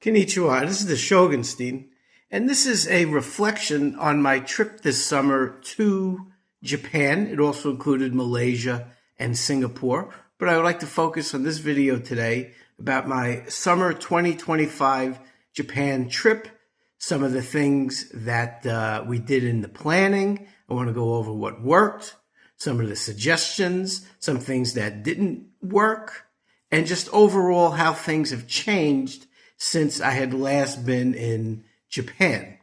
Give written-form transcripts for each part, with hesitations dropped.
Konnichiwa, this is the Shogunstein, and this is a reflection on my trip this summer to Japan. It also included Malaysia and Singapore, but I would like to focus on this video today about my summer 2025 Japan trip, some of the things that we did in the planning. I want to go over what worked, some of the suggestions, some things that didn't work, and just overall how things have changed since I had last been in Japan.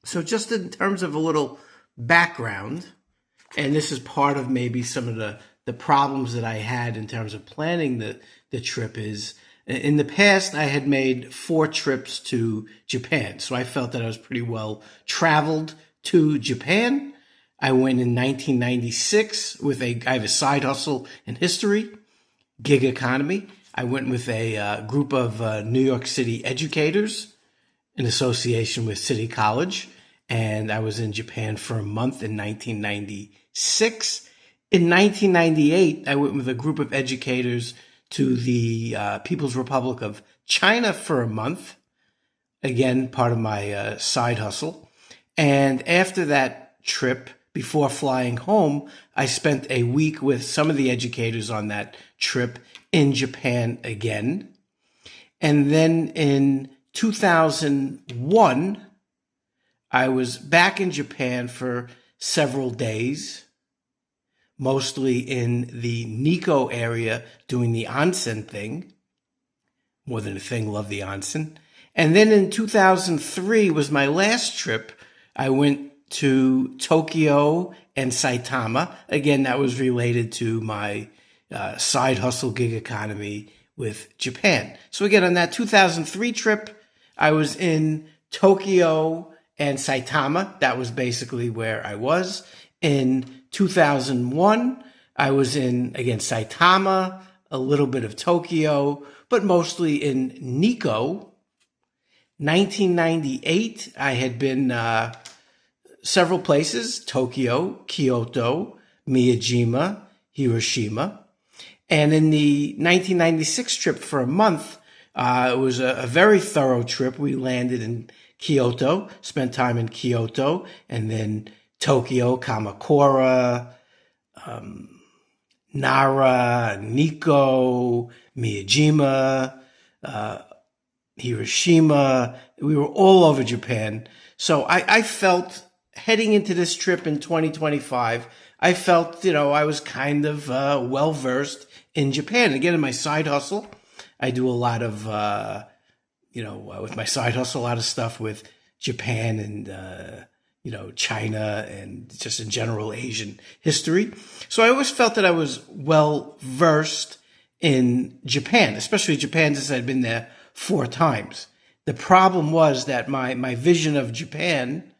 So just in terms of a little background, and this is part of maybe some of the problems that I had in terms of planning the trip is, in the past, I had made 4 trips to Japan. So I felt that I was pretty well traveled to Japan. I went in 1996 I have a side hustle in history, gig economy. I went with a group of New York City educators in association with City College, and I was in Japan for a month in 1996. In 1998, I went with a group of educators to the People's Republic of China for a month, again, part of my side hustle. And after that trip, before flying home, I spent a week with some of the educators on that trip in Japan again. And then in 2001, I was back in Japan for several days, mostly in the Nikko area doing the onsen thing. More than a thing, love the onsen. And then in 2003 was my last trip. I went to Tokyo and Saitama. Again, that was related to my side hustle gig economy with Japan. So again, on that 2003 trip, I was in Tokyo and Saitama. That was basically where I was. In 2001, I was in, again, Saitama, a little bit of Tokyo, but mostly in Nikko. 1998, I had been several places: Tokyo, Kyoto, Miyajima, Hiroshima. And in the 1996 trip for a month, it was a very thorough trip. We landed in Kyoto, spent time in Kyoto, and then Tokyo, Kamakura, Nara, Nikko, Miyajima, Hiroshima. We were all over Japan. So I felt, heading into this trip in 2025, I felt, I was kind of well-versed in Japan. Again, in my side hustle, I do a lot of, with my side hustle, a lot of stuff with Japan and, China and just in general Asian history. So I always felt that I was well-versed in Japan, especially Japan, since I'd been there 4 times. The problem was that my vision of Japan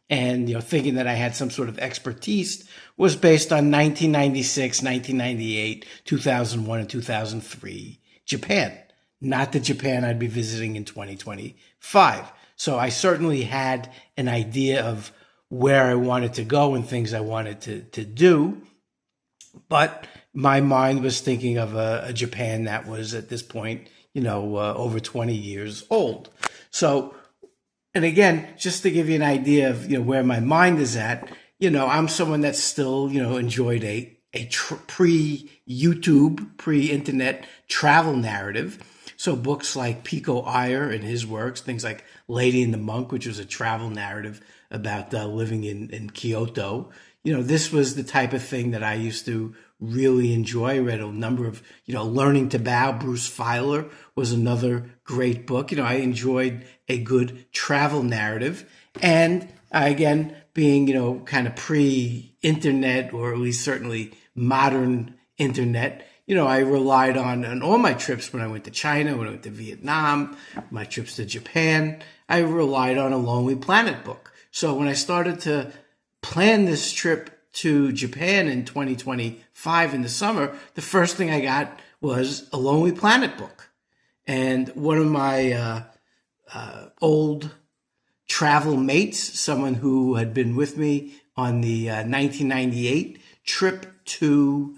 and, thinking that I had some sort of expertise was based on 1996, 1998, 2001, and 2003 Japan, not the Japan I'd be visiting in 2025. So I certainly had an idea of where I wanted to go and things I wanted to do, but my mind was thinking of a Japan that was at this point, over 20 years old. So, and again, just to give you an idea of, where my mind is at, I'm someone that still, enjoyed a pre-YouTube, pre-internet travel narrative. So books like Pico Iyer and his works, things like Lady and the Monk, which was a travel narrative about living in Kyoto. This was the type of thing that I used to really enjoy. I read a number of, Learning to Bow. Bruce Feiler was another great book. I enjoyed a good travel narrative. And again, being, kind of pre-internet, or at least certainly modern internet, I relied on all my trips when I went to China, when I went to Vietnam, my trips to Japan, I relied on a Lonely Planet book. So when I started to plan this trip to Japan in 2025 in the summer, the first thing I got was a Lonely Planet book. And one of my old travel mates, someone who had been with me on the 1998 trip to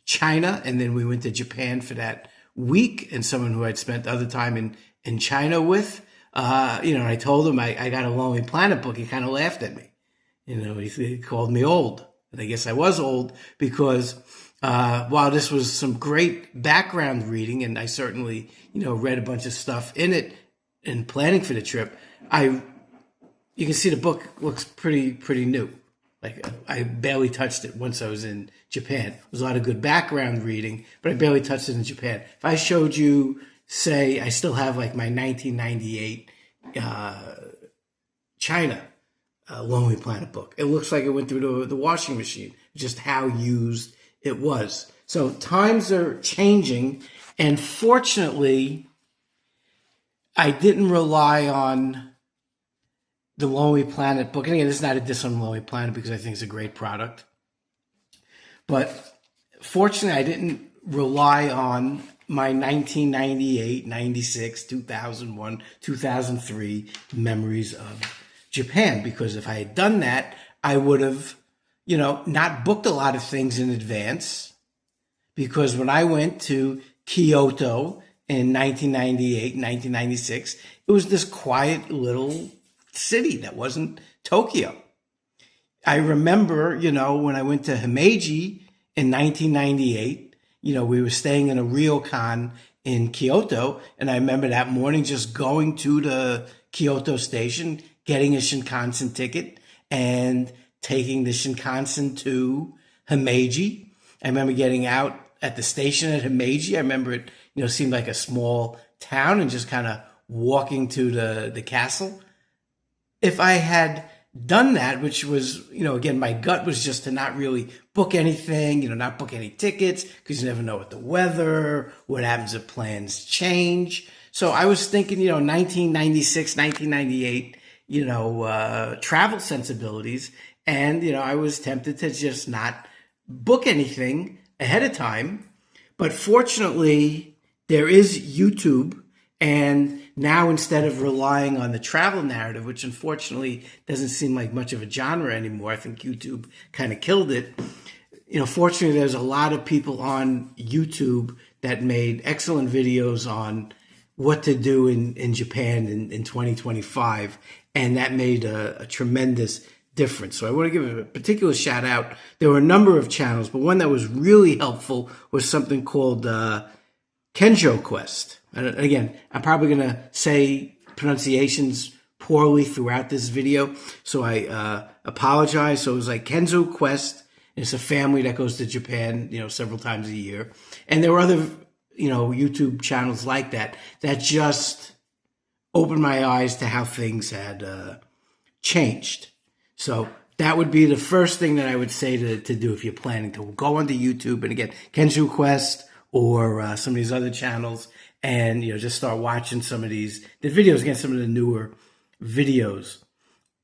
China, and then we went to Japan for that week and someone who I'd spent other time in China with. And I told him I got a Lonely Planet book. He kind of laughed at me. He called me old. And I guess I was old because while this was some great background reading, and I certainly, read a bunch of stuff in it in planning for the trip, you can see the book looks pretty new. Like I barely touched it once I was in Japan. There was a lot of good background reading, but I barely touched it in Japan. If I showed you, say, I still have like my 1998 China Lonely Planet book. It looks like it went through the washing machine, just how used it was. So times are changing, and fortunately, I didn't rely on the Lonely Planet book. And again, this is not a diss on Lonely Planet because I think it's a great product. But fortunately, I didn't rely on my 1998, 96, 2001, 2003 memories of Japan, because if I had done that, I would have, not booked a lot of things in advance, because when I went to Kyoto in 1998, 1996, it was this quiet little city that wasn't Tokyo. I remember, when I went to Himeji in 1998, we were staying in a ryokan in Kyoto, and I remember that morning just going to the Kyoto station, getting a Shinkansen ticket, and taking the Shinkansen to Himeji. I remember getting out at the station at Himeji. I remember it, seemed like a small town, and just kind of walking to the castle. If I had done that, which was, again, my gut was just to not really book anything, not book any tickets, because you never know what the weather, what happens if plans change. So I was thinking, 1996, 1998, travel sensibilities. And, I was tempted to just not book anything ahead of time. But fortunately, there is YouTube. And now, instead of relying on the travel narrative, which unfortunately doesn't seem like much of a genre anymore, I think YouTube kind of killed it. Fortunately, there's a lot of people on YouTube that made excellent videos on what to do in Japan in 2025. And that made a tremendous difference. So I want to give a particular shout out. There were a number of channels, but one that was really helpful was something called Kenjo Quest. And again, I'm probably going to say pronunciations poorly throughout this video, so I apologize. So it was like Kenzo Quest. It's a family that goes to Japan, several times a year. And there were other, YouTube channels like that just opened my eyes to how things had changed. So that would be the first thing that I would say to do if you're planning to go onto YouTube. And again, Kenzo Quest or some of these other channels, and just start watching some of the videos, again, some of the newer videos.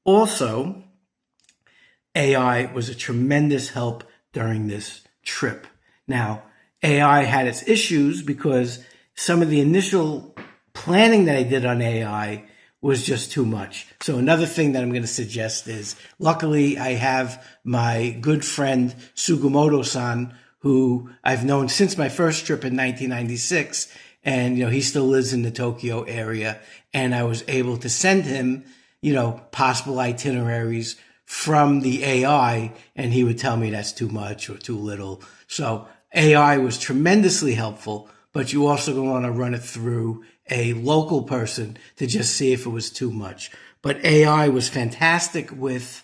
Also, AI was a tremendous help during this trip. Now, AI had its issues because some of the initial planning that I did on AI was just too much. So another thing that I'm going to suggest is, luckily, I have my good friend Sugimoto-san, who I've known since my first trip in 1996. And, he still lives in the Tokyo area. And I was able to send him, possible itineraries from the AI. And he would tell me that's too much or too little. So AI was tremendously helpful, but you also want to run it through a local person to just see if it was too much. But AI was fantastic with,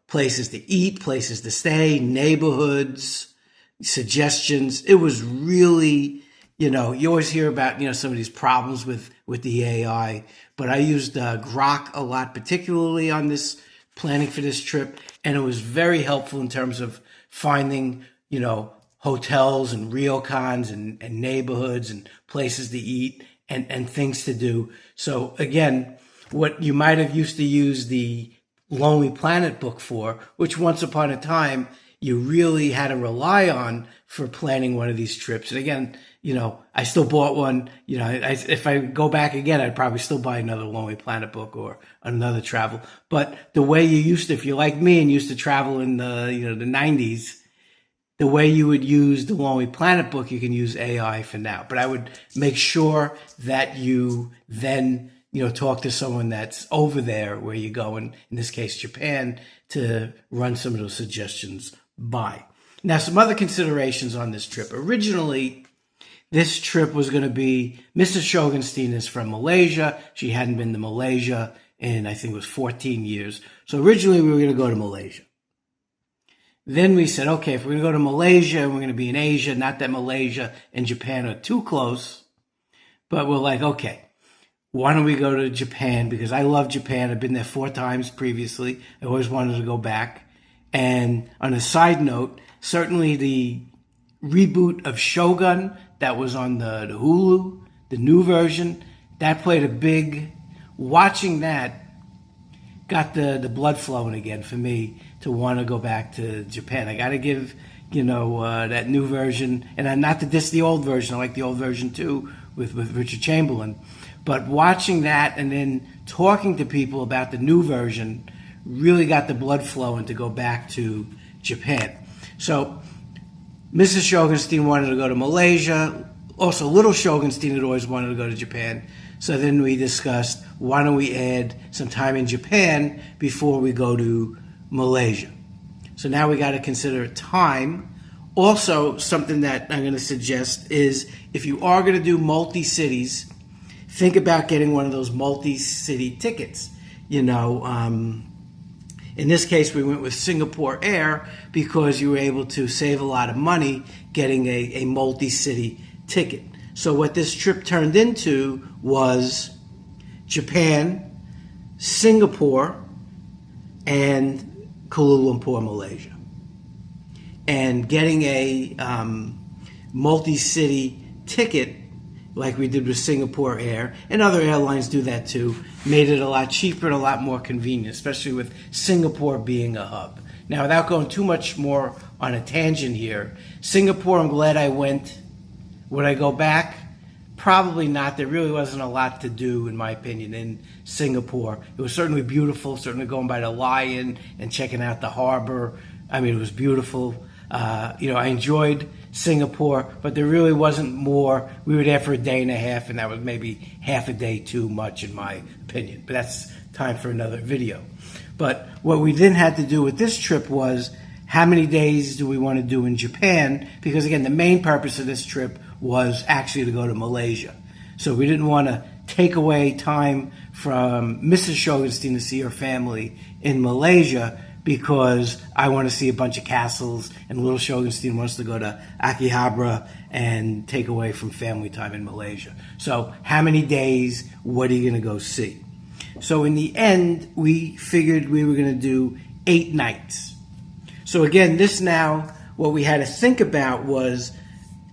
places to eat, places to stay, neighborhoods, suggestions. It was really, you always hear about, some of these problems with the AI, but I used Grok a lot, particularly on this planning for this trip. And it was very helpful in terms of finding, hotels and ryokans and neighborhoods and places to eat and things to do. So again, what you might have used to use the Lonely Planet book for, which once upon a time you really had to rely on for planning one of these trips. And again, I still bought one. If I go back again, I'd probably still buy another Lonely Planet book or another travel. But the way you used to, if you're like me and used to travel in the, the 90s, the way you would use the Lonely Planet book, you can use AI for now. But I would make sure that you then, talk to someone that's over there where you go, in this case, Japan, to run some of those suggestions by. Now, some other considerations on this trip. Originally, this trip was going to be, Mrs. Shogunstein is from Malaysia. She hadn't been to Malaysia in, I think it was 14 years. So originally we were going to go to Malaysia. Then we said, okay, if we're going to go to Malaysia and we're going to be in Asia, not that Malaysia and Japan are too close, but we're like, okay, why don't we go to Japan? Because I love Japan. I've been there 4 times previously. I always wanted to go back. And on a side note, certainly the reboot of Shogun that was on the Hulu, the new version, that played a big, watching that got the blood flowing again for me to want to go back to Japan. I got to give, that new version, and I'm not to diss the old version. I like the old version too with Richard Chamberlain. But watching that and then talking to people about the new version really got the blood flowing to go back to Japan. So Mrs. Shogunstein wanted to go to Malaysia. Also, little Shogunstein had always wanted to go to Japan. So then we discussed, why don't we add some time in Japan before we go to Malaysia? So now we got to consider time. Also, something that I'm going to suggest is if you are going to do multi-cities, think about getting one of those multi-city tickets. In this case, we went with Singapore Air because you were able to save a lot of money getting a multi-city ticket. So what this trip turned into was Japan, Singapore, and Kuala Lumpur, Malaysia. And getting a multi-city ticket like we did with Singapore Air, and other airlines do that too, made it a lot cheaper and a lot more convenient, especially with Singapore being a hub. Now, without going too much more on a tangent here, Singapore, I'm glad I went. Would I go back? Probably not. There really wasn't a lot to do, in my opinion, in Singapore. It was certainly beautiful, certainly going by the Lion and checking out the harbor. I mean, it was beautiful. I enjoyed Singapore, but there really wasn't more. We were there for a day and a half, and that was maybe half a day too much, in my opinion. But that's time for another video. But what we then had to do with this trip was, how many days do we want to do in Japan? Because, again, the main purpose of this trip was actually to go to Malaysia. So we didn't want to take away time from Mrs. Shogunstein to see her family in Malaysia, because I want to see a bunch of castles, and little Shogunstein wants to go to Akihabara and take away from family time in Malaysia. So how many days, what are you going to go see? So in the end, we figured we were going to do 8 nights. So again, what we had to think about was,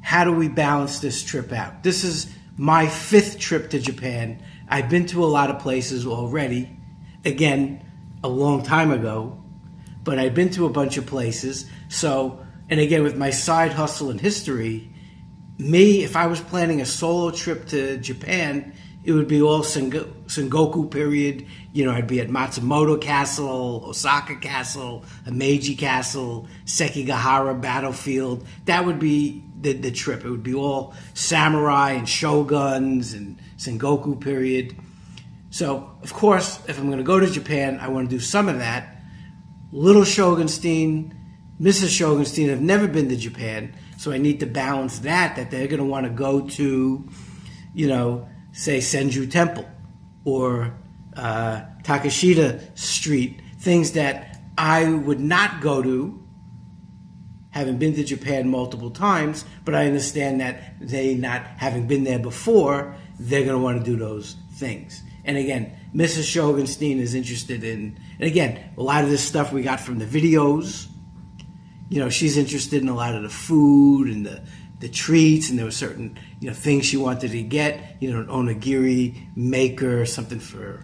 how do we balance this trip out? This is my 5th trip to Japan. I've been to a lot of places already, again, a long time ago, but I've been to a bunch of places. So, and again, with my side hustle and history, if I was planning a solo trip to Japan, it would be all Sengoku period. I'd be at Matsumoto Castle, Osaka Castle, Himeji Castle, Sekigahara Battlefield. That would be the trip. It would be all samurai and shoguns and Sengoku period. So, of course, if I'm going to go to Japan, I want to do some of that. Little Shogunstein, Mrs. Shogunstein have never been to Japan, so I need to balance that they're going to want to go to, say Senju Temple or Takashita Street, things that I would not go to, having been to Japan multiple times, but I understand that they not having been there before, they're going to want to do those things. And again, Mrs. Shogunstein is interested in, and again, a lot of this stuff we got from the videos. She's interested in a lot of the food and the treats, and there were certain, things she wanted to get, an onigiri maker, something for,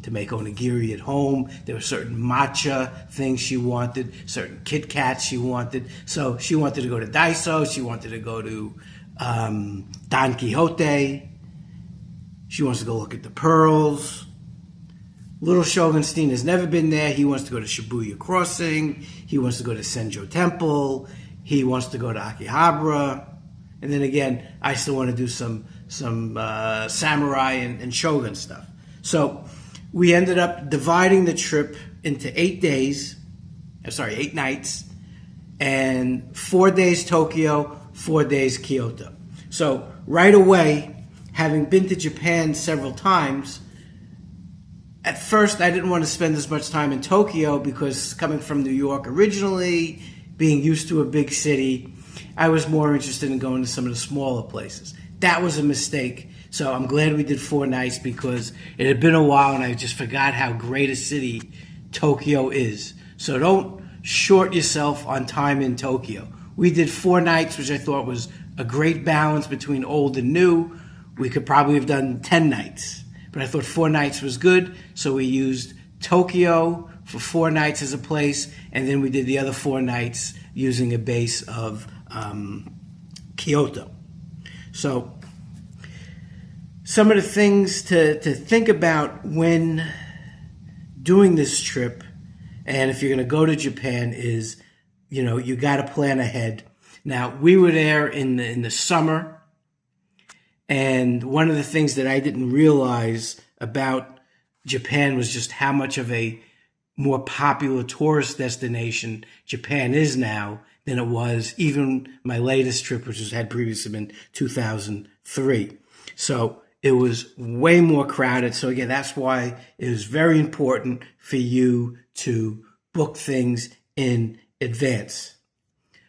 to make onigiri at home. There were certain matcha things she wanted, certain Kit Kats she wanted. So she wanted to go to Daiso, she wanted to go to Don Quixote. She wants to go look at the pearls. Little Shogunstein has never been there. He wants to go to Shibuya Crossing. He wants to go to Senjo Temple. He wants to go to Akihabara. And then again, I still want to do some samurai and shogun stuff. So we ended up dividing the trip into 8 nights, and 4 days Tokyo, 4 days Kyoto. So right away, having been to Japan several times, at first I didn't want to spend as much time in Tokyo because coming from New York originally, being used to a big city, I was more interested in going to some of the smaller places. That was a mistake. So I'm glad we did 4 nights because it had been a while and I just forgot how great a city Tokyo is. So don't short yourself on time in Tokyo. We did 4 nights, which I thought was a great balance between old and new. We could probably have done 10 nights, but I thought 4 nights was good. So we used Tokyo for 4 nights as a place, and then we did the other 4 nights using a base of Kyoto. So some of the things to think about when doing this trip, and if you're going to go to Japan, is, you got to plan ahead. Now, we were there in the summer, and one of the things that I didn't realize about Japan was just how much of a more popular tourist destination Japan is now than it was even my latest trip, which had previously been 2003. So it was way more crowded. So again, that's why it was very important for you to book things in advance.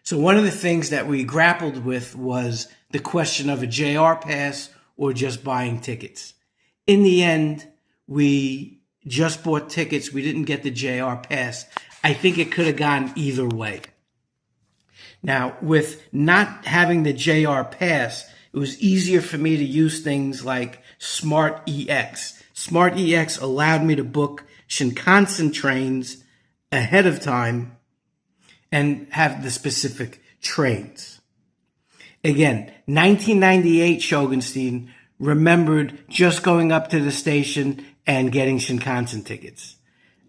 So one of the things that we grappled with was the question of a JR pass or just buying tickets. In the end, we just bought tickets. We didn't get the JR pass. I think it could have gone either way. Now, with not having the JR pass, it was easier for me to use things like Smart EX. Smart EX allowed me to book Shinkansen trains ahead of time and have the specific trains. Again, 1998 Shogunstein remembered just going up to the station and getting Shinkansen tickets.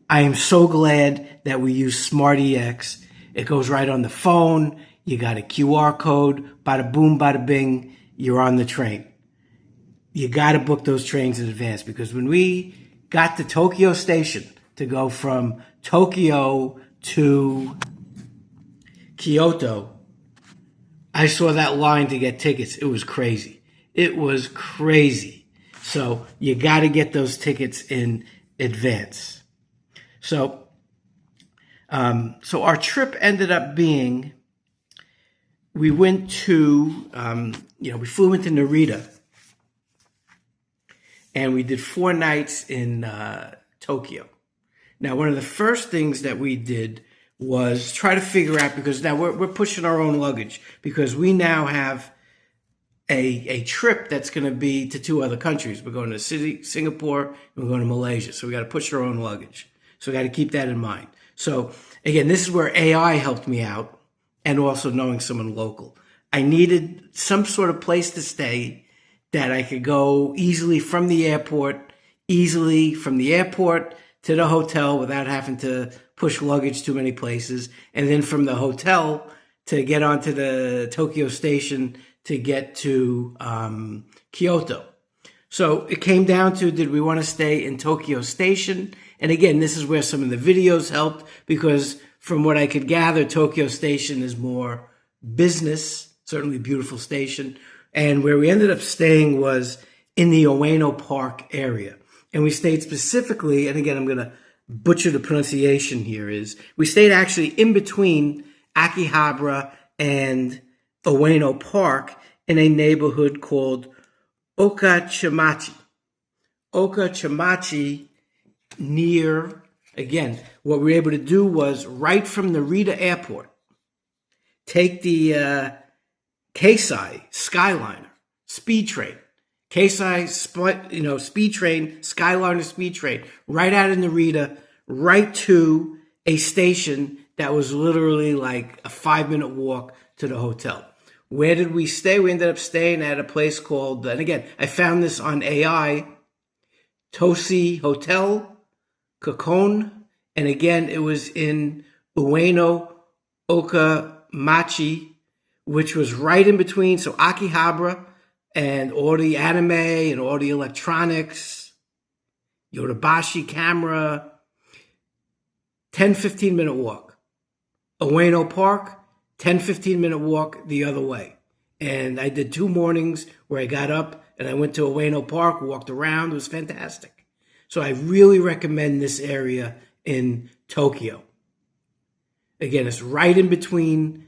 I am so glad that we use Smart EX. It goes right on the phone. You got a QR code. Bada boom, bada bing. You're on the train. You got to book those trains in advance because when we got to Tokyo Station to go from Tokyo to Kyoto, I saw that line to get tickets. It was crazy. It was crazy. So you got to get those tickets in advance. So our trip ended up being, we went to, we flew into Narita, and we did 4 nights in Tokyo. Now, one of the first things that we did was try to figure out, because now we're pushing our own luggage, because we now have a trip that's going to be to 2 other countries. We're going to Singapore, and we're going to Malaysia. So we got to push our own luggage. So we got to keep that in mind. So again, this is where AI helped me out, and also knowing someone local. I needed some sort of place to stay that I could go easily from the airport to the hotel without having to push luggage too many places. And then from the hotel to get onto the Tokyo station to get to Kyoto. So it came down to, did we want to stay in Tokyo Station? And again, this is where some of the videos helped, because from what I could gather, Tokyo Station is more business, certainly a beautiful station. And where we ended up staying was in the Ueno Park area. And we stayed specifically, and again, I'm going to butcher the pronunciation here, is we stayed actually in between Akihabara and Ueno Park in a neighborhood called Okachimachi. Okachimachi, near, again, what we were able to do was right from Narita Airport, take the Keisi Skyliner speed train, Keisi speed train, Skyliner speed train, right out of Narita, right to a station that was literally like a 5-minute walk to the hotel. Where did we stay? We ended up staying at a place called, and again, I found this on AI, Tosei Hotel, Kokon, and again, it was in Ueno, Okachimachi. Okachimachi, which was right in between. So Akihabara and all the anime and all the electronics, Yodobashi camera, 10-15 minute walk. Ueno Park, 10-15 minute walk the other way. And I did 2 mornings where I got up and I went to Ueno Park, walked around. It was fantastic. So I really recommend this area in Tokyo. Again, it's right in between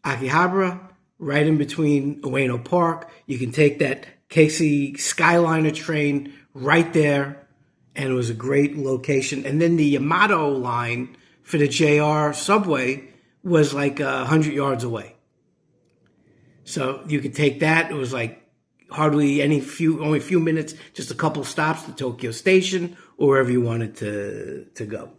Akihabara, right in between Ueno Park. You can take that Keisi Skyliner train right there, and it was a great location. And then the Yamato line for the JR subway was like 100 yards away. So you could take that. It was like only a few minutes, just a couple stops to Tokyo Station or wherever you wanted to go.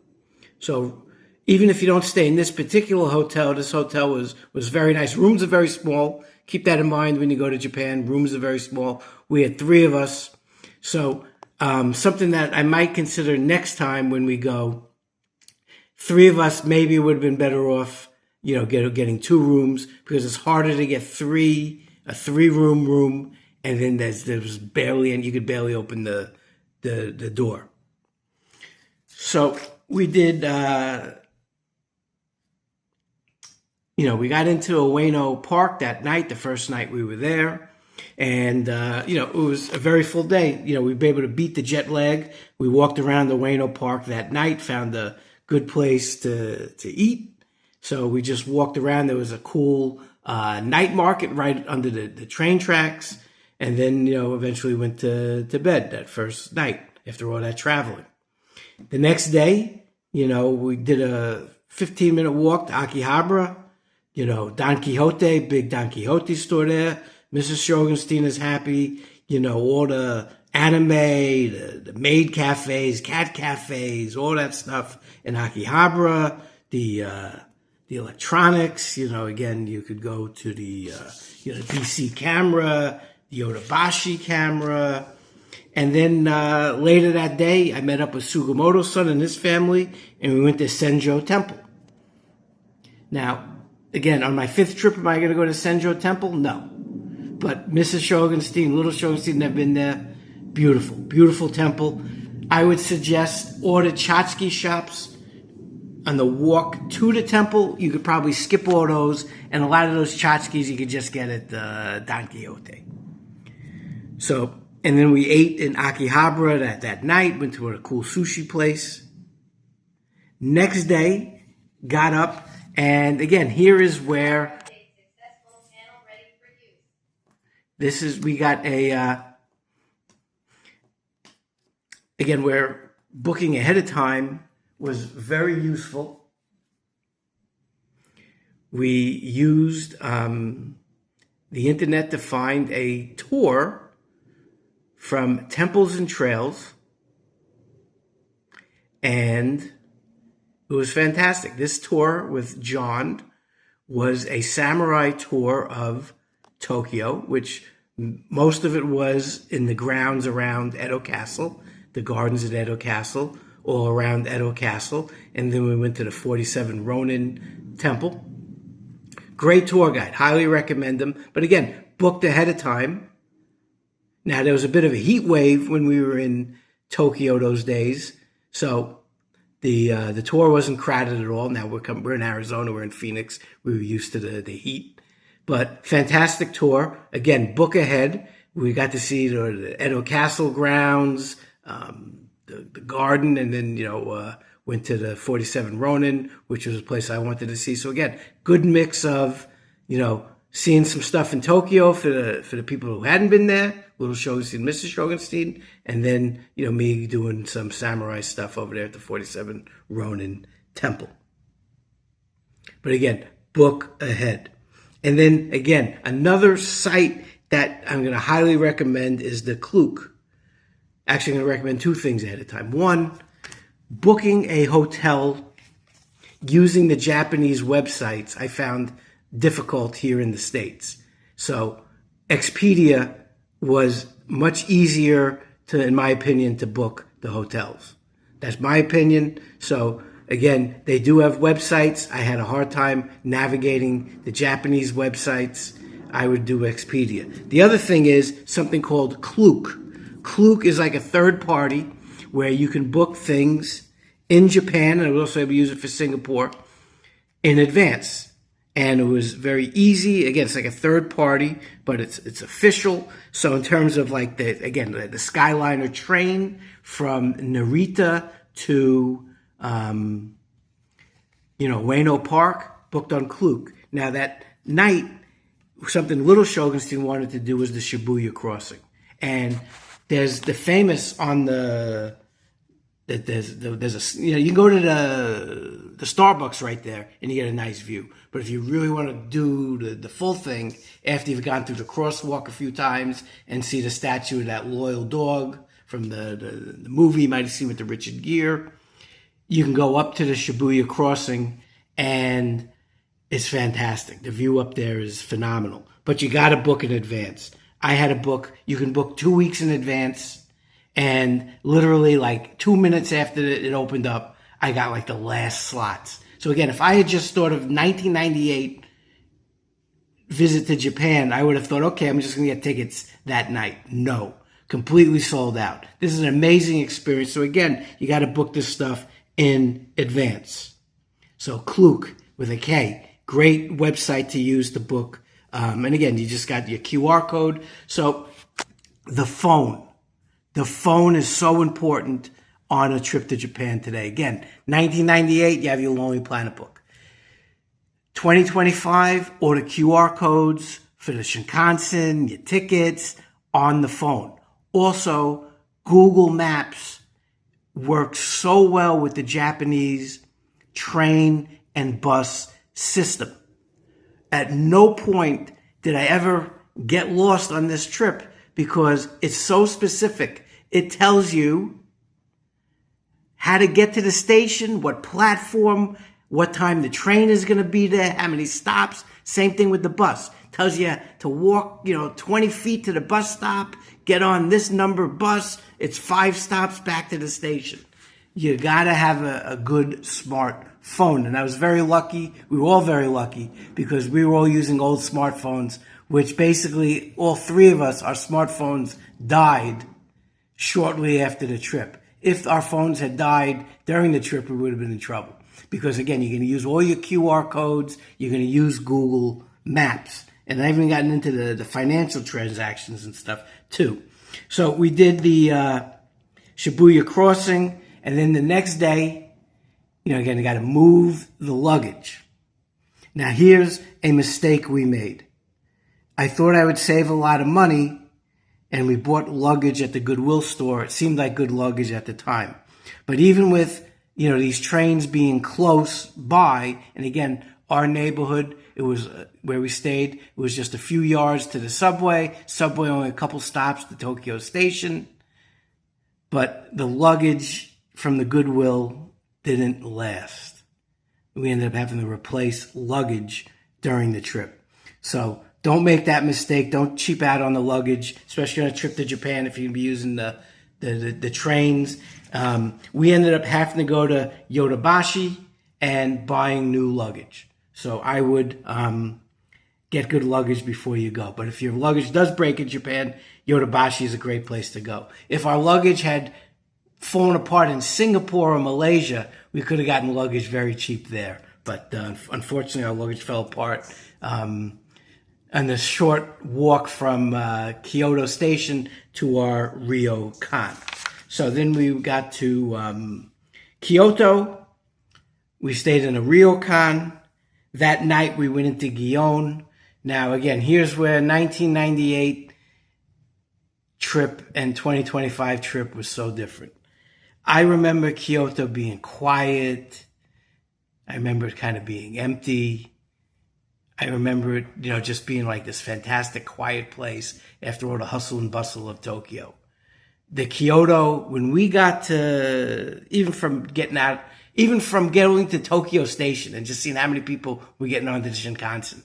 So even if you don't stay in this particular hotel, this hotel was very nice. Rooms are very small. Keep that in mind when you go to Japan. Rooms are very small. We had 3 of us. So something that I might consider next time when we go, 3 of us maybe would have been better off, getting 2 rooms, because it's harder to get a 3-room room, and then there's barely, and you could barely open the door. So we did, we got into Ueno Park that night, the first night we were there. And, it was a very full day. We were able to beat the jet lag. We walked around the Ueno Park that night, found a good place to eat. So we just walked around. There was a cool night market right under the train tracks. And then, eventually went to bed that first night after all that traveling. The next day, we did a 15-minute walk to Akihabara. Don Quixote, big Don Quixote store there. Mrs. Shogunstein is happy. All the anime, the maid cafes, cat cafes, all that stuff in Akihabara. The electronics, again, you could go to the, DC camera, the Yodobashi camera. And then later that day, I met up with Sugimoto's son and his family, and we went to Senjo Temple. Now, again, on my 5th trip, am I going to go to Senjo Temple? No. But Mrs. Shogunstein, little Shogunstein, have been there. Beautiful, beautiful temple. I would suggest order tchotchke shops on the walk to the temple. You could probably skip all those, and a lot of those tchotchkes you could just get at Don Quixote. So, and then we ate in Akihabara that night, went to a cool sushi place. Next day, got up, and again, here is where we got again, where booking ahead of time was very useful. We used the internet to find a tour from Temples and Trails, and it was fantastic. This tour with John was a samurai tour of Tokyo, which most of it was in the grounds around Edo Castle, the gardens at Edo Castle, all around Edo Castle, and then we went to the 47 Ronin Temple. Great tour guide, highly recommend them. But again, booked ahead of time. Now, there was a bit of a heat wave when we were in Tokyo those days, so the tour wasn't crowded at all. Now we're in Arizona, we're in Phoenix, we were used to the heat. But fantastic tour. Again, book ahead. We got to see the Edo Castle grounds, the garden, and then, went to the 47 Ronin, which was a place I wanted to see. So again, good mix of, seeing some stuff in Tokyo for the people who hadn't been there, little Shogunstein, Mrs. Shogunstein, and then, me doing some samurai stuff over there at the 47 Ronin Temple. But again, book ahead. And then again, another site that I'm going to highly recommend is the Klook. Actually, I'm going to recommend 2 things ahead of time. One, booking a hotel using the Japanese websites I found difficult here in the States. So Expedia was much easier in my opinion, to book the hotels. That's my opinion. So again, they do have websites. I had a hard time navigating the Japanese websites. I would do Expedia. The other thing is something called Klook. Klook is like a third party where you can book things in Japan, and I would also able to use it for Singapore, in advance. And it was very easy. Again, it's like a third party, but it's official. So in terms of like the Skyliner train from Narita to Ueno Park, booked on Klook. Now that night, something Little Shogunstein wanted to do was the Shibuya crossing. And there's the famous on the there's a you can go to the Starbucks right there and you get a nice view. But if you really want to do the full thing, after you've gone through the crosswalk a few times and see the statue of that loyal dog from the movie you might have seen with the Richard Gere, you can go up to the Shibuya crossing, and it's fantastic. The view up there is phenomenal. But you got to book in advance. I had a book. You can book 2 weeks in advance. And literally like 2 minutes after it opened up, I got like the last slots. So again, if I had just thought of 1998 visit to Japan, I would have thought, okay, I'm just going to get tickets that night. No, completely sold out. This is an amazing experience. So again, you got to book this stuff in advance. So Klook with a K, great website to use to book. And again, you just got your QR code. So the phone is so important on a trip to Japan today. Again, 1998, you have your Lonely Planet book. 2025, order QR codes for the Shinkansen, your tickets on the phone. Also, Google Maps works so well with the Japanese train and bus system. At no point did I ever get lost on this trip because it's so specific. It tells you how to get to the station, what platform, what time the train is going to be there, how many stops. Same thing with the bus. Tells you to walk, 20 feet to the bus stop, get on this number bus. It's 5 stops back to the station. You got to have a good, smart phone. And I was very lucky. We were all very lucky because we were all using old smartphones, which basically all 3 of us, our smartphones died shortly after the trip. If our phones had died during the trip, we would have been in trouble. Because again, you're going to use all your QR codes. You're going to use Google Maps. And I've even gotten into the financial transactions and stuff too. So we did the Shibuya crossing. And then the next day, again, you got to move the luggage. Now here's a mistake we made. I thought I would save a lot of money, and we bought luggage at the Goodwill store. It seemed like good luggage at the time. But even with, these trains being close by, and again, our neighborhood, it was where we stayed, it was just a few yards to the subway. Subway only a couple stops to Tokyo Station. But the luggage from the Goodwill didn't last. We ended up having to replace luggage during the trip. So don't make that mistake. Don't cheap out on the luggage, especially on a trip to Japan if you're going to be using the trains. We ended up having to go to Yodobashi and buying new luggage. So I would get good luggage before you go. But if your luggage does break in Japan, Yodobashi is a great place to go. If our luggage had fallen apart in Singapore or Malaysia, we could have gotten luggage very cheap there. But unfortunately, our luggage fell apart. And the short walk from Kyoto Station to our ryokan. So then we got to Kyoto. We stayed in a ryokan. That night we went into Gion. Now again, here's where 1998 trip and 2025 trip was so different. I remember Kyoto being quiet. I remember it kind of being empty. I remember it, just being like this fantastic quiet place after all the hustle and bustle of Tokyo. The Kyoto, when we got to, even from getting to Tokyo Station and just seeing how many people were getting onto the Shinkansen,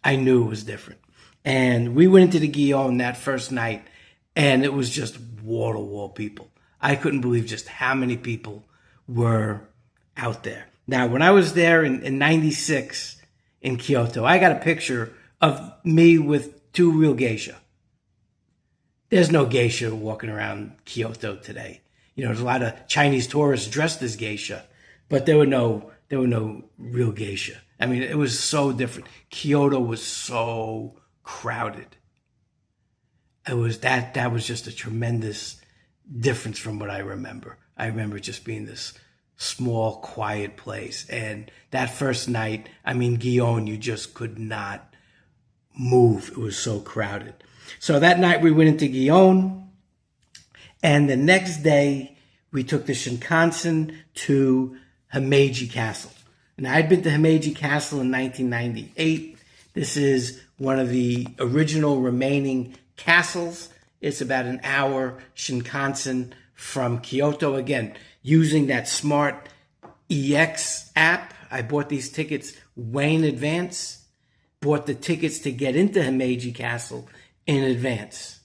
I knew it was different. And we went into the Gion that first night, and it was just wall-to-wall people. I couldn't believe just how many people were out there. Now, when I was there in 96 in Kyoto, I got a picture of me with 2 real geisha. There's no geisha walking around Kyoto today. There's a lot of Chinese tourists dressed as geisha, but there were no real geisha. I mean, it was so different. Kyoto was so crowded. That was just a tremendous difference from what I remember. I remember just being this small, quiet place. And that first night, Gion, you just could not move. It was so crowded. So that night we went into Gion, and the next day we took the Shinkansen to Himeji Castle. And I'd been to Himeji Castle in 1998. This is one of the original remaining castles. It's about an hour Shinkansen from Kyoto. Again, using that smart EX app. I bought these tickets way in advance. Bought the tickets to get into Himeji Castle in advance.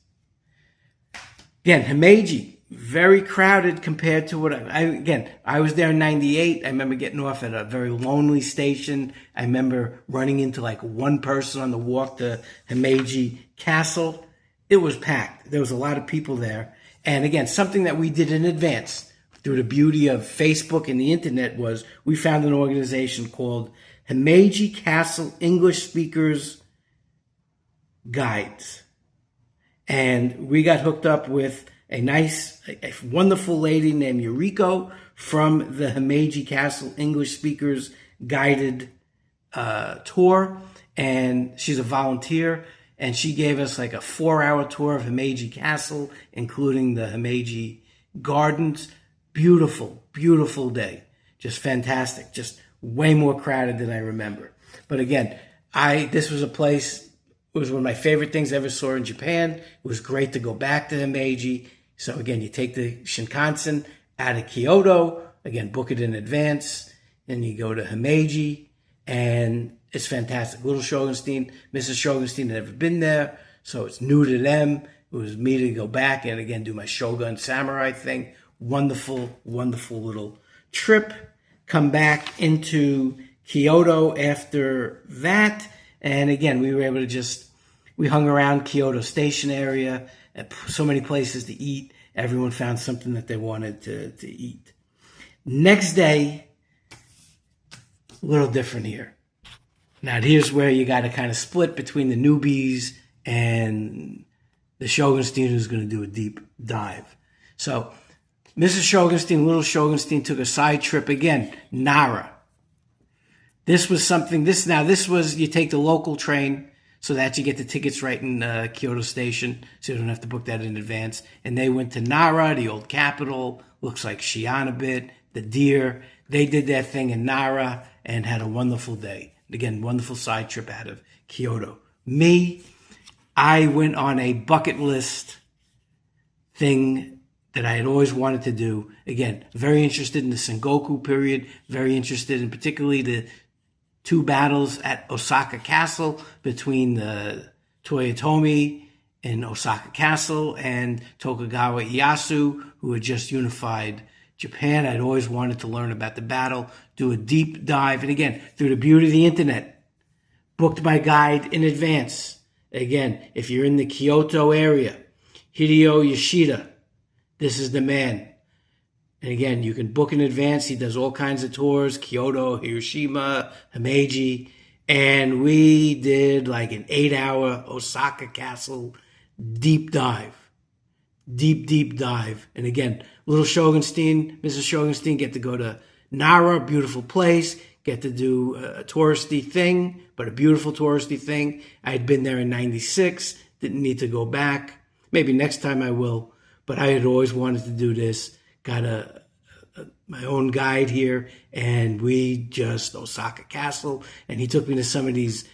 Again, Himeji, very crowded compared to what I was there in 98. I remember getting off at a very lonely station. I remember running into like one person on the walk to Himeji Castle. It was packed. There was a lot of people there. And again, something that we did in advance through the beauty of Facebook and the internet was we found an organization called Himeji Castle English Speakers Guides. And we got hooked up with a wonderful lady named Yuriko from the Himeji Castle English Speakers Guided tour. And she's a volunteer. And she gave us like a 4-hour tour of Himeji Castle, including the Himeji Gardens. Beautiful, beautiful day. Just fantastic. Just way more crowded than I remember. But again, this was a place, it was one of my favorite things I ever saw in Japan. It was great to go back to Himeji. So again, you take the Shinkansen out of Kyoto, again, book it in advance, and you go to Himeji, and it's fantastic. Little Shogunstein, Mrs. Shogunstein had never been there, so it's new to them. It was me to go back and again do my Shogun Samurai thing. Wonderful, wonderful little trip. Come back into Kyoto after that. And again, we were able to we hung around Kyoto Station area at so many places to eat. Everyone found something that they wanted to eat. Next day, a little different here. Now, here's where you got to kind of split between the newbies and the Shogunstein who's going to do a deep dive. So, Mrs. Shogunstein, Little Shogunstein took a side trip again, Nara. This was, you take the local train so that you get the tickets right in Kyoto Station, so you don't have to book that in advance. And they went to Nara, the old capital, looks like Xi'an a bit, the deer. They did their thing in Nara and had a wonderful day. Again, wonderful side trip out of Kyoto. Me, I went on a bucket list thing that I had always wanted to do. Again, very interested in the Sengoku period, very interested in particularly the 2 battles at Osaka Castle between the Toyotomi in Osaka Castle and Tokugawa Ieyasu, who had just unified Japan. I'd always wanted to learn about the battle, do a deep dive. And again, through the beauty of the internet, booked my guide in advance. Again, if you're in the Kyoto area, Hideo Yoshida, this is the man. And again, you can book in advance. He does all kinds of tours, Kyoto, Hiroshima, Himeji. And we did like an 8-hour Osaka Castle deep dive. Deep dive. And again, Little Shogunstein, Mrs. Shogunstein get to go to Nara, beautiful place, get to do a touristy thing, but a beautiful touristy thing. I had been there in 96, didn't need to go back. Maybe next time I will, but I had always wanted to do this. Got my own guide here, and we just Osaka Castle, and he took me to some of these,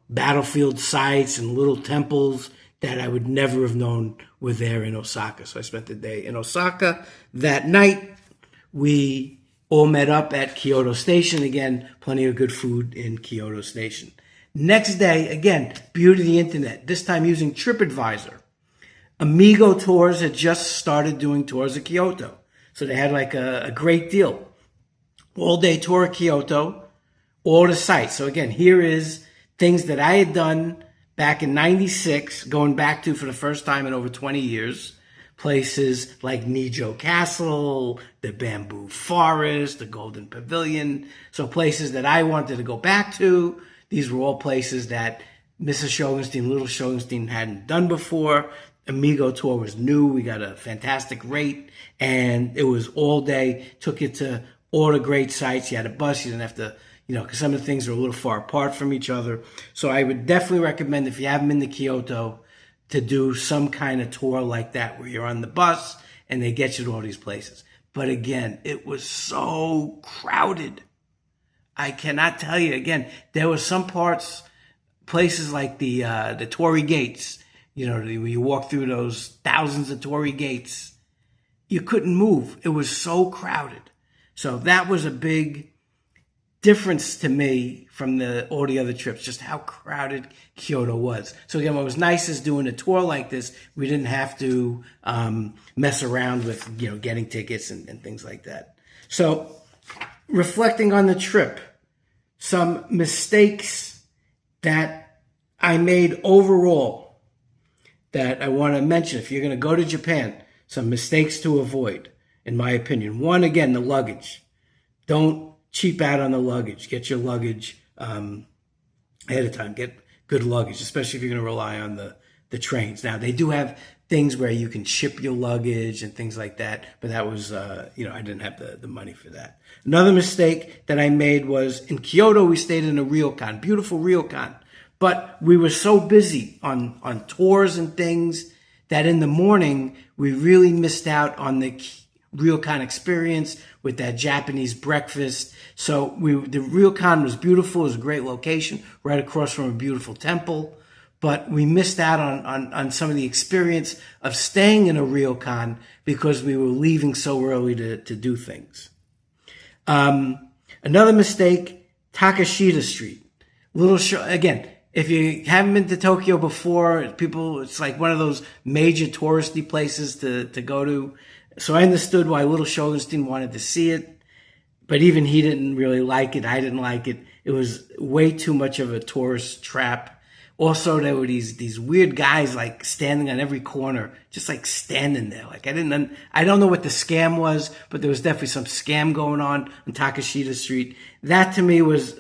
battlefield sites and little temples that I would never have known were there in Osaka. So I spent the day in Osaka. That night, we all met up at Kyoto Station. Again, plenty of good food in Kyoto Station. Next day, again, beauty of the internet, this time using TripAdvisor. Amigo Tours had just started doing tours of Kyoto. So they had like a great deal. all-day tour of Kyoto, all the sites. So again, here is things that I had done back in 96, going back to for the first time in over 20 years. Places like Nijo Castle, the Bamboo Forest, the Golden Pavilion. So places that I wanted to go back to. These were all places that Mrs. Shogunstein, Little Shogunstein hadn't done before. Amigo Tour was new. We got a fantastic rate, and it was all day. Took you to all the great sites. You had a bus. You didn't have to, because some of the things are a little far apart from each other. So I would definitely recommend, if you haven't been to Kyoto, to do some kind of tour like that where you're on the bus and they get you to all these places. But again, it was so crowded. I cannot tell you. Again, there were some places like the Torii Gates, when you walk through those thousands of Torii Gates, you couldn't move. It was so crowded. So that was a big difference to me from all the other trips, just how crowded Kyoto was. So again, what was nice is doing a tour like this, we didn't have to mess around with, getting tickets and things like that. So reflecting on the trip, some mistakes that I made overall that I want to mention. If you're going to go to Japan, some mistakes to avoid, in my opinion. One, again, the luggage. Don't cheap out on the luggage. Get your luggage ahead of time. Get good luggage, especially if you're going to rely on the trains. Now, they do have things where you can ship your luggage and things like that, but that was, I didn't have the money for that. Another mistake that I made was in Kyoto, we stayed in a ryokan, beautiful ryokan, but we were so busy on tours and things that in the morning, we really missed out on the ryokan experience with that Japanese breakfast. So the ryokan was beautiful. It was a great location right across from a beautiful temple. But we missed out on some of the experience of staying in a ryokan because we were leaving so early to do things. Another mistake, Takashita Street. Again, if you haven't been to Tokyo before, it's like one of those major touristy places to go to. So I understood why Little Shogunstein wanted to see it, but even he didn't really like it. I didn't like it. It was way too much of a tourist trap. Also, there were these weird guys like standing on every corner, just like standing there. Like I don't know what the scam was, but there was definitely some scam going on Takashita Street. That to me was,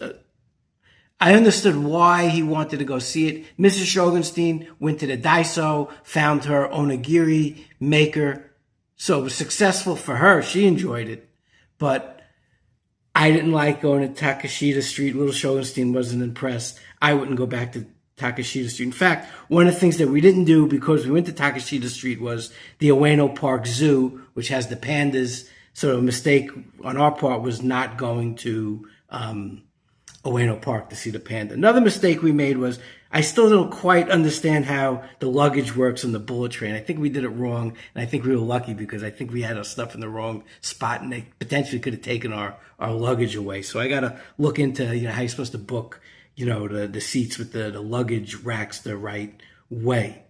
I understood why he wanted to go see it. Mrs. Shogunstein went to the Daiso, found her onigiri maker. So it was successful for her. She enjoyed it. But I didn't like going to Takashita Street. Little Shogunstein wasn't impressed. I wouldn't go back to Takashita Street. In fact, one of the things that we didn't do because we went to Takashita Street was the Ueno Park Zoo, which has the pandas. So a mistake on our part was not going to Ueno Park to see the panda. Another mistake we made was I still don't quite understand how the luggage works on the bullet train. I think we did it wrong, and I think we were lucky because I think we had our stuff in the wrong spot, and they potentially could have taken our luggage away. So I got to look into how you're supposed to book the seats with the luggage racks the right way.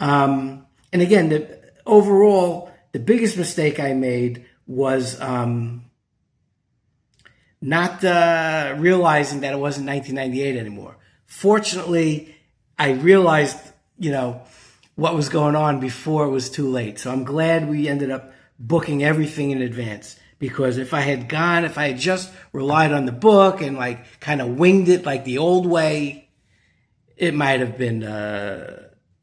And again, overall, the biggest mistake I made was not realizing that it wasn't 1998 anymore. Fortunately, I realized, what was going on before it was too late. So I'm glad we ended up booking everything in advance, because if I had just relied on the book and like kind of winged it like the old way, it might have been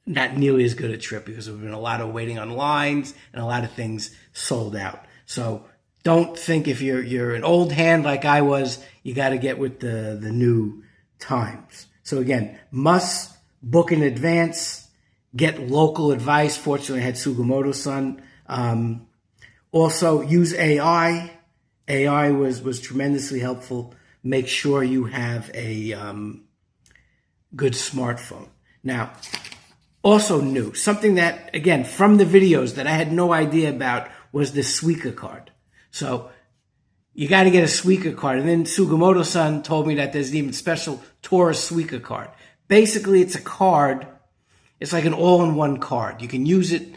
not nearly as good a trip because there would have been a lot of waiting on lines and a lot of things sold out. So don't think if you're an old hand like I was, you got to get with the new times. So again, must book in advance, get local advice. Fortunately, I had Sugimoto-san. Also, use AI. AI was tremendously helpful. Make sure you have a good smartphone. Now, also new, something that, again, from the videos that I had no idea about was the Suica card. So you got to get a Suica card. And then Sugimoto-san told me that there's an even special tourist Suica card. Basically, it's a card. It's like an all-in-one card. You can use it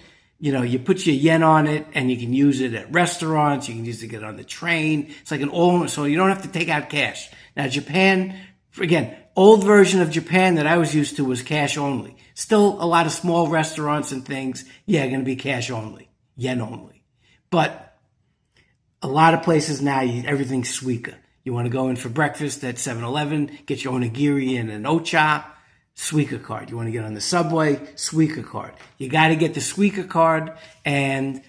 you put your yen on it and you can use it at restaurants. You can use it to get on the train. It's like so you don't have to take out cash. Now, Japan, again, old version of Japan that I was used to was cash only. Still a lot of small restaurants and things, going to be cash only, yen only. But a lot of places now, everything's Suica. You want to go in for breakfast at 7-Eleven, get your onigiri and an ocha, Suica card. You want to get on the subway, Suica card. You got to get the Suica card and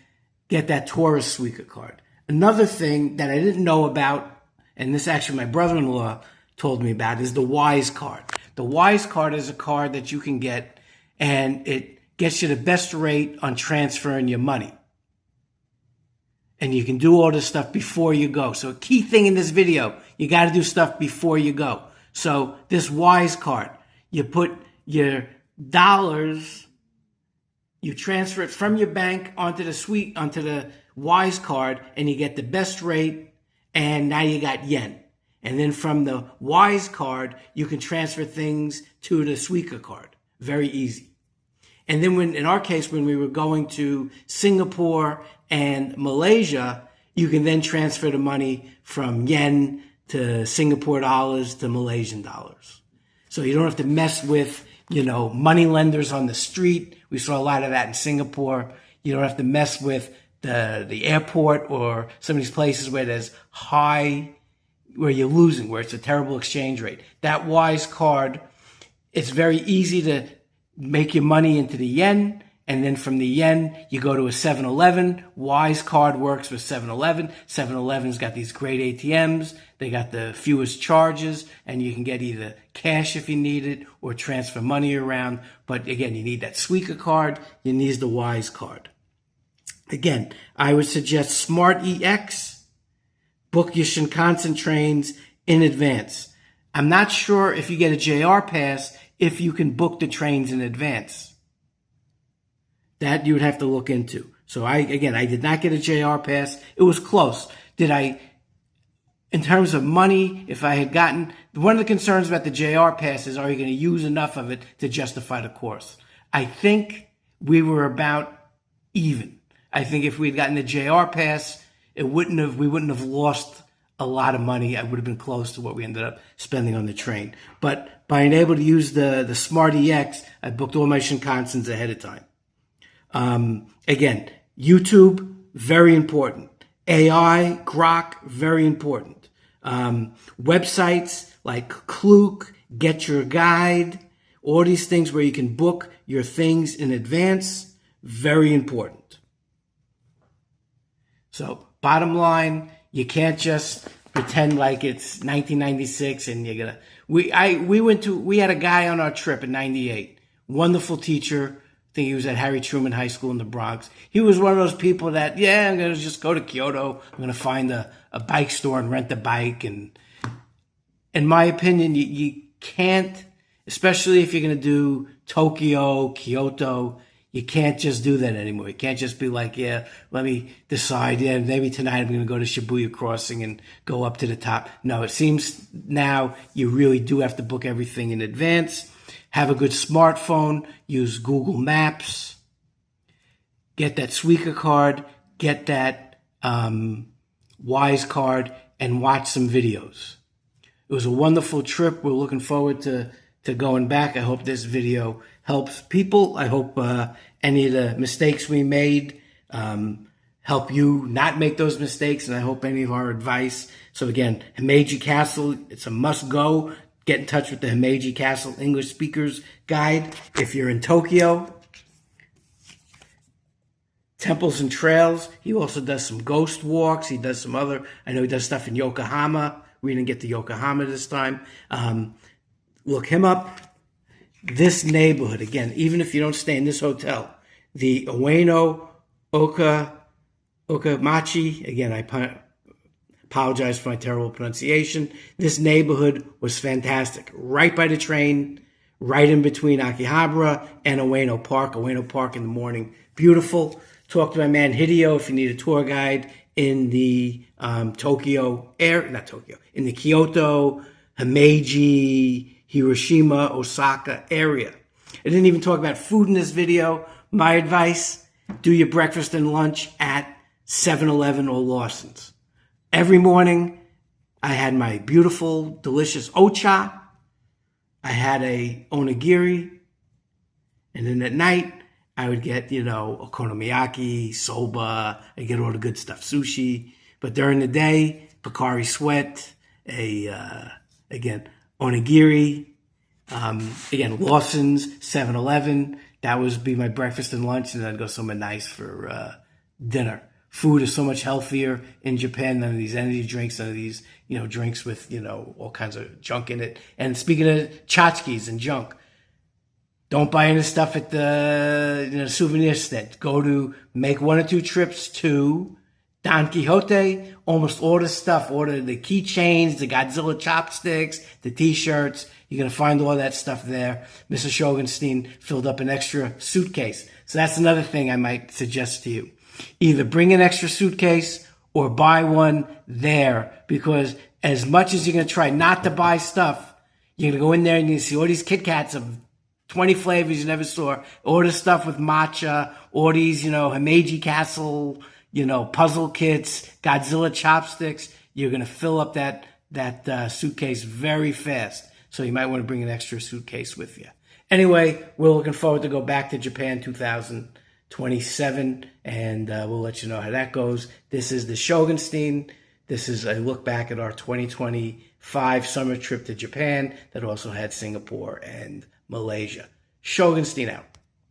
get that tourist Suica card. Another thing that I didn't know about, and this actually my brother-in-law told me about, is the Wise card. The Wise card is a card that you can get, and it gets you the best rate on transferring your money. And you can do all this stuff before you go. So a key thing in this video, you got to do stuff before you go. So this Wise card, you put your dollars, you transfer it from your bank onto the Wise card, and you get the best rate, and now you got yen. And then from the Wise card, you can transfer things to the Suica card. Very easy. And then in our case, when we were going to Singapore and Malaysia, you can then transfer the money from yen to Singapore dollars to Malaysian dollars. So you don't have to mess with, money lenders on the street. We saw a lot of that in Singapore. You don't have to mess with the airport or some of these places where there's where you're losing, where it's a terrible exchange rate. That Wise card, it's very easy to make your money into the yen, and then from the yen, you go to a 7-Eleven. Wise card works with 7-Eleven. 7-Eleven's got these great ATMs. They got the fewest charges, and you can get either cash if you need it or transfer money around. But again, you need that Suica card. You need the Wise card. Again, I would suggest Smart EX. Book your Shinkansen trains in advance. I'm not sure if you get a JR pass, if you can book the trains in advance. That you would have to look into. So I did not get a JR pass. It was close. In terms of money, if I had gotten, one of the concerns about the JR pass is, are you going to use enough of it to justify the course? I think we were about even. I think if we'd gotten the JR pass, we wouldn't have lost a lot of money. I would have been close to what we ended up spending on the train. But by being able to use the Smart EX, I booked all my Shinkansens ahead of time. Again, YouTube, very important. AI, Grok, very important. Websites like Klook, Get Your Guide, all these things where you can book your things in advance, very important. So, bottom line, you can't just pretend like it's 1996 and you're gonna. We had a guy on our trip in '98, wonderful teacher. I think he was at Harry Truman High School in the Bronx. He was one of those people that, I'm going to just go to Kyoto. I'm going to find a bike store and rent a bike. And in my opinion, you can't, especially if you're going to do Tokyo, Kyoto, you can't just do that anymore. You can't just be like, let me decide, maybe tonight I'm going to go to Shibuya Crossing and go up to the top. No, it seems now you really do have to book everything in advance. Have a good smartphone, use Google Maps, get that Suica card, get that Wise card, and watch some videos. It was a wonderful trip. We're looking forward to going back. I hope this video helps people. I hope any of the mistakes we made help you not make those mistakes, and I hope any of our advice. So again, Himeji Castle, it's a must-go. Get in touch with the Himeji Castle English Speakers Guide if you're in Tokyo. Temples and Trails. He also does some ghost walks. He does some other, I know he does stuff in Yokohama. We didn't get to Yokohama this time. Look him up. This neighborhood, again, even if you don't stay in this hotel, the Ueno Okachimachi, again, I apologize for my terrible pronunciation. This neighborhood was fantastic. Right by the train, right in between Akihabara and Ueno Park. Ueno Park in the morning. Beautiful. Talk to my man Hideo if you need a tour guide in the in the Kyoto, Himeji, Hiroshima, Osaka area. I didn't even talk about food in this video. My advice, do your breakfast and lunch at 7-Eleven or Lawson's. Every morning, I had my beautiful, delicious ocha. I had a onigiri. And then at night, I would get, okonomiyaki, soba. I get all the good stuff, sushi. But during the day, Pocari Sweat, again, onigiri. Again, Lawson's, 7-Eleven. That would be my breakfast and lunch, and then I'd go somewhere nice for dinner. Food is so much healthier in Japan. None of these energy drinks, none of these, drinks with, all kinds of junk in it. And speaking of tchotchkes and junk, don't buy any stuff at the souvenir stand. Make 1 or 2 trips to Don Quixote. Almost order stuff. Order the keychains, the Godzilla chopsticks, the t-shirts. You're going to find all that stuff there. Mr. Shogunstein filled up an extra suitcase. So that's another thing I might suggest to you. Either bring an extra suitcase or buy one there, because as much as you're going to try not to buy stuff, you're going to go in there and you see all these Kit Kats of 20 flavors you never saw. Order stuff with matcha, or these, Himeji Castle, puzzle kits, Godzilla chopsticks. You're going to fill up that suitcase very fast. So you might want to bring an extra suitcase with you. Anyway, we're looking forward to go back to Japan 2027, and we'll let you know how that goes. This is the Shogunstein. This is a look back at our 2025 summer trip to Japan that also had Singapore and Malaysia. Shogunstein out.